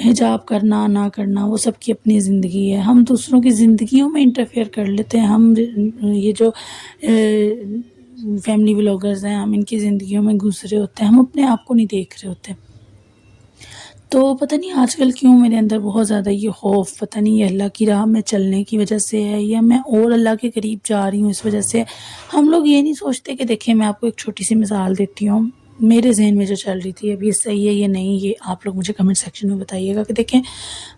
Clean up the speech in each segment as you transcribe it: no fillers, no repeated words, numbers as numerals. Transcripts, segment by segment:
حجاب کرنا نہ کرنا وہ سب کی اپنی زندگی ہے. ہم دوسروں کی زندگیوں میں انٹرفیئر کر لیتے ہیں. ہم یہ جو فیملی بلاگرز ہیں ہم ان کی زندگیوں میں گھس رہے ہوتے ہیں, ہم اپنے آپ کو نہیں دیکھ رہے ہوتے. تو پتہ نہیں آج کل کیوں میرے اندر بہت زیادہ یہ خوف, پتہ نہیں یہ اللہ کی راہ میں چلنے کی وجہ سے ہے یا میں اور اللہ کے قریب جا رہی ہوں اس وجہ سے. ہم لوگ یہ نہیں سوچتے کہ دیکھیں میں آپ کو ایک چھوٹی سی مثال دیتی ہوں, میرے ذہن میں جو چل رہی تھی ابھی صحیح ہے یہ نہیں, یہ آپ لوگ مجھے کمنٹ سیکشن میں بتائیے گا کہ دیکھیں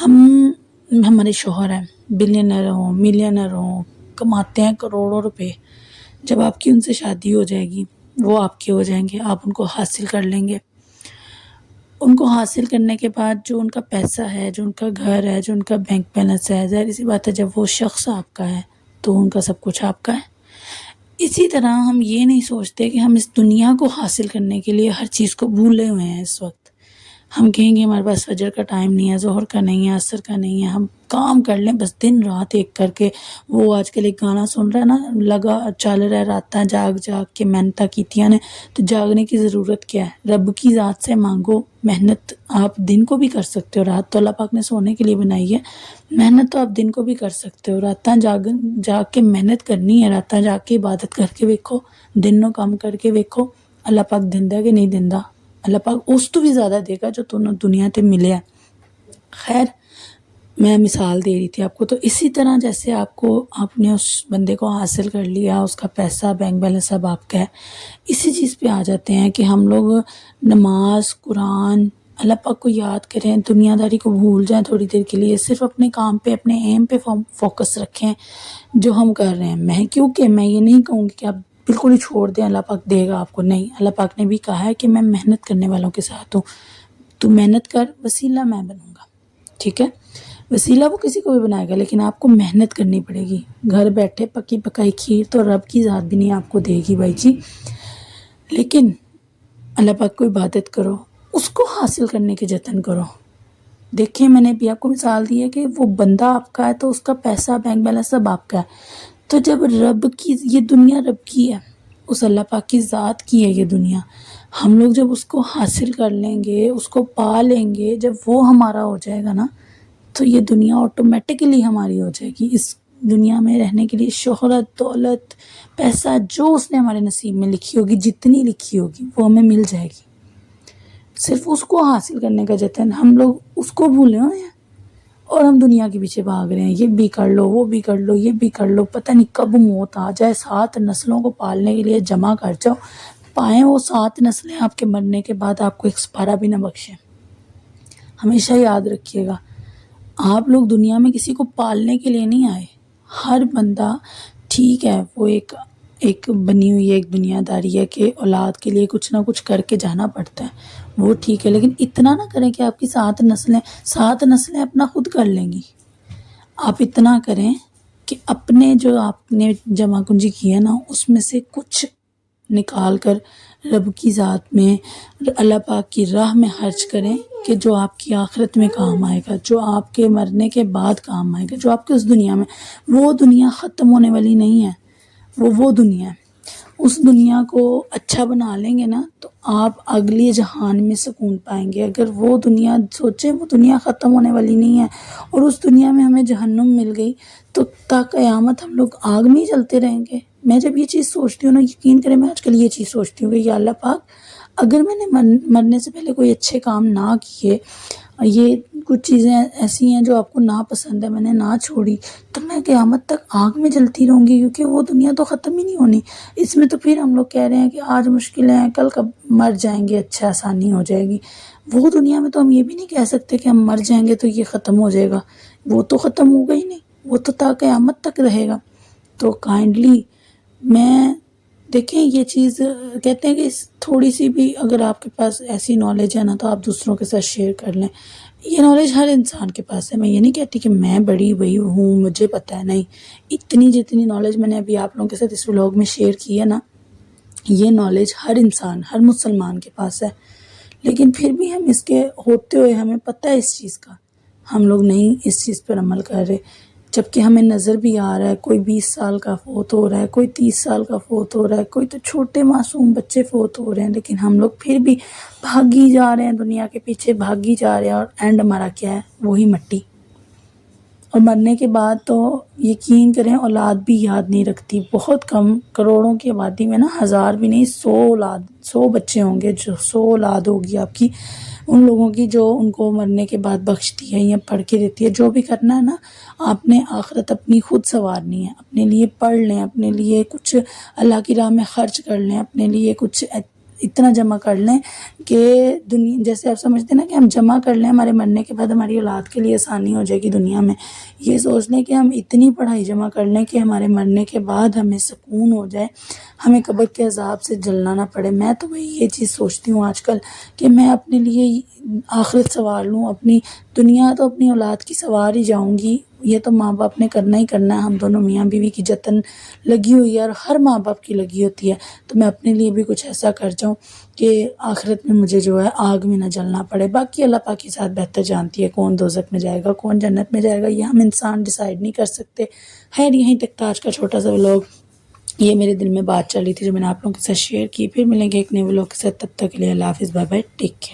ہمارے شوہر ہیں بلینر ہوں ملینر ہوں, کماتے ہیں کروڑوں روپے, جب آپ کی ان سے شادی ہو جائے گی وہ آپ کے ہو جائیں گے, آپ ان کو حاصل کر لیں گے. ان کو حاصل کرنے کے بعد جو ان کا پیسہ ہے, جو ان کا گھر ہے, جو ان کا بینک بیلنس ہے, ظاہر سی بات ہے جب وہ شخص آپ کا ہے تو ان کا سب کچھ آپ کا ہے. اسی طرح ہم یہ نہیں سوچتے کہ ہم اس دنیا کو حاصل کرنے کے لیے ہر چیز کو بھولے ہوئے ہیں. اس وقت ہم کہیں گے ہمارے پاس فجر کا ٹائم نہیں ہے, ظہر کا نہیں ہے, عصر کا نہیں ہے, ہم کام کر لیں بس دن رات ایک کر کے. وہ آج کل ایک گانا سن رہا ہے نا, لگا چل رہا ہے راتاں جاگ جاگ کے محنتاں کیتیاں نے, تو جاگنے کی ضرورت کیا ہے؟ رب کی ذات سے مانگو. محنت آپ دن کو بھی کر سکتے ہو, رات تو اللہ پاک نے سونے کے لیے بنائی ہے, محنت تو آپ دن کو بھی کر سکتے ہو. راتاں جاگ کے محنت کرنی ہے, راتاں جاگ کے عبادت کر کے ویکھو, دنوں کام کر کے ویکھو, اللہ پاک دیندا کہ نہیں دیندا. اللہ پاک اس تو بھی زیادہ دے گا جو تمہیں دنیا تے ملیا. خیر میں مثال دے رہی تھی آپ کو. تو اسی طرح جیسے آپ نے اس بندے کو حاصل کر لیا, اس کا پیسہ بینک بیلنس سب آپ کا ہے, اسی چیز پہ آ جاتے ہیں کہ ہم لوگ نماز قرآن اللہ پاک کو یاد کریں, دنیا داری کو بھول جائیں تھوڑی دیر کے لیے, صرف اپنے کام پہ اپنے ایم پہ فوکس رکھیں جو ہم کر رہے ہیں. کیونکہ میں یہ نہیں کہوں گی کہ آپ بالکل ہی چھوڑ دیں, اللہ پاک دے گا آپ کو, نہیں. اللہ پاک نے بھی کہا ہے کہ میں محنت کرنے والوں کے ساتھ ہوں, تو محنت کر, وسیلہ میں بنوں گا. ٹھیک ہے, وسیلہ وہ کسی کو بھی بنائے گا لیکن آپ کو محنت کرنی پڑے گی. گھر بیٹھے پکی پکائی کھیر تو رب کی ذات بھی نہیں آپ کو دے گی بھائی جی. لیکن اللہ پاک کو عبادت کرو, اس کو حاصل کرنے کے جتن کرو. دیکھیں میں نے بھی آپ کو مثال دی ہے کہ وہ بندہ آپ کا ہے تو اس کا پیسہ بینک بیلنس سب آپ کا ہے. تو جب رب کی, یہ دنیا رب کی ہے, اس اللہ پاک کی ذات کی ہے یہ دنیا, ہم لوگ جب اس کو حاصل کر لیں گے, اس کو پا لیں گے, جب وہ ہمارا ہو جائے گا نا, تو یہ دنیا آٹومیٹکلی ہماری ہو جائے گی. اس دنیا میں رہنے کے لیے شہرت دولت پیسہ جو اس نے ہمارے نصیب میں لکھی ہوگی, جتنی لکھی ہوگی وہ ہمیں مل جائے گی. صرف اس کو حاصل کرنے کا جتن, ہم لوگ اس کو بھولے ہوئے ہیں اور ہم دنیا کے پیچھے بھاگ رہے ہیں. یہ بھی کر لو, وہ بھی کر لو, یہ بھی کر لو, پتہ نہیں کب موت آ جائے. 7 نسلوں کو پالنے کے لیے جمع کر جاؤ, پائیں وہ 7 نسلیں آپ کے مرنے کے بعد آپ کو ایک سپارہ بھی نہ بخشیں. ہمیشہ یاد رکھیے گا, آپ لوگ دنیا میں کسی کو پالنے کے لیے نہیں آئے. ہر بندہ ٹھیک ہے وہ ایک بنی ہوئی ایک دنیا داری ہے کہ اولاد کے لیے کچھ نہ کچھ کر کے جانا پڑتا ہے, وہ ٹھیک ہے, لیکن اتنا نہ کریں کہ آپ کی 7 نسلیں اپنا خود کر لیں گی. آپ اتنا کریں کہ اپنے جو آپ نے جمع کنجی کی ہے نا, اس میں سے کچھ نکال کر رب کی ذات میں اللہ پاک کی راہ میں خرچ کریں کہ جو آپ کی آخرت میں کام آئے گا, جو آپ کے مرنے کے بعد کام آئے گا, جو آپ کے اس دنیا میں. وہ دنیا ختم ہونے والی نہیں ہے, وہ دنیا ہے. اس دنیا کو اچھا بنا لیں گے نا تو آپ اگلی جہان میں سکون پائیں گے. اگر وہ دنیا سوچیں, وہ دنیا ختم ہونے والی نہیں ہے اور اس دنیا میں ہمیں جہنم مل گئی تو تا قیامت ہم لوگ آگ میں ہی جلتے رہیں گے. میں جب یہ چیز سوچتی ہوں نا, یقین کریں میں آج کل یہ چیز سوچتی ہوں کہ یا اللہ پاک اگر میں نے مرنے سے پہلے کوئی اچھے کام نہ کیے, یہ کچھ چیزیں ایسی ہیں جو آپ کو ناپسند ہے, میں نے نہ چھوڑی, تو میں قیامت تک آگ میں جلتی رہوں گی, کیونکہ وہ دنیا تو ختم ہی نہیں ہونی. اس میں تو پھر ہم لوگ کہہ رہے ہیں کہ آج مشکلیں ہیں, کل کب مر جائیں گے, اچھا آسانی ہو جائے گی. وہ دنیا میں تو ہم یہ بھی نہیں کہہ سکتے کہ ہم مر جائیں گے تو یہ ختم ہو جائے گا, وہ تو ختم ہوگا ہی نہیں, وہ تو تا قیامت تک رہے گا. تو کائنڈلی دیکھیں یہ چیز کہتے ہیں کہ تھوڑی سی بھی اگر آپ کے پاس ایسی نالج ہے نا تو آپ دوسروں کے ساتھ شیئر کر لیں. یہ نالج ہر انسان کے پاس ہے. میں یہ نہیں کہتی کہ میں بڑی بھئی ہوں, مجھے پتہ ہے, نہیں. جتنی نالج میں نے ابھی آپ لوگوں کے ساتھ اس ولاگ میں شیئر کی ہے نا, یہ نالج ہر انسان, ہر مسلمان کے پاس ہے. لیکن پھر بھی ہم اس کے ہوتے ہوئے ہمیں پتہ ہے اس چیز کا, ہم لوگ نہیں اس چیز پر عمل کر رہے. جبکہ ہمیں نظر بھی آ رہا ہے کوئی 20 سال کا فوت ہو رہا ہے، کوئی 30 سال کا فوت ہو رہا ہے، کوئی تو چھوٹے معصوم بچے فوت ہو رہے ہیں، لیکن ہم لوگ پھر بھی بھاگی جا رہے ہیں دنیا کے پیچھے، بھاگی جا رہے ہیں، اور اینڈ ہمارا کیا ہے؟ وہی مٹی۔ اور مرنے کے بعد تو یقین کریں اولاد بھی یاد نہیں رکھتی، بہت کم، کروڑوں کی آبادی میں نا 1000 بھی نہیں، 100 بچے ہوں گے، جو 100 اولاد ہوگی آپ کی، ان لوگوں کی جو ان کو مرنے کے بعد بخشتی ہے یا پڑھ کے دیتی ہے۔ جو بھی کرنا ہے نا، آپ نے آخرت اپنی خود سنوارنی ہے، اپنے لیے پڑھ لیں، اپنے لیے کچھ اللہ کی راہ میں خرچ کر لیں، اپنے لیے کچھ اتنا جمع کر لیں کہ دنیا، جیسے آپ سمجھتے ہیں نا کہ ہم جمع کر لیں، ہمارے مرنے کے بعد ہماری اولاد کے لیے آسانی ہو جائے گی دنیا میں، یہ سوچ لیں کہ ہم اتنی پڑھائی جمع کر لیں کہ ہمارے مرنے کے بعد ہمیں سکون ہو جائے، ہمیں قبر کے عذاب سے جلنا نہ پڑے۔ میں تو وہی یہ چیز سوچتی ہوں آج کل کہ میں اپنے لیے آخرت سنوار لوں، اپنی دنیا تو اپنی اولاد کی سنوار ہی جاؤں گی، یہ تو ماں باپ نے کرنا ہی کرنا ہے، ہم دونوں میاں بیوی کی جتن لگی ہوئی ہے اور ہر ماں باپ کی لگی ہوتی ہے، تو میں اپنے لیے بھی کچھ ایسا کر جاؤں کہ آخرت میں مجھے جو ہے آگ میں نہ جلنا پڑے۔ باقی اللہ پاک کی ذات بہتر جانتی ہے کون دوزخ میں جائے گا کون جنت میں جائے گا، یہ ہم انسان ڈیسائیڈ نہیں کر سکتے۔ خیر یہیں تک تھا آج کا چھوٹا سا ولاگ، یہ میرے دل میں بات چل رہی تھی جو میں نے آپ لوگوں کے ساتھ شیئر کی۔ پھر ملیں گے ایک نئے ولاگ کے ساتھ، تب تک کے لیے اللہ حافظ، بائے بائے، ٹیک کیئر۔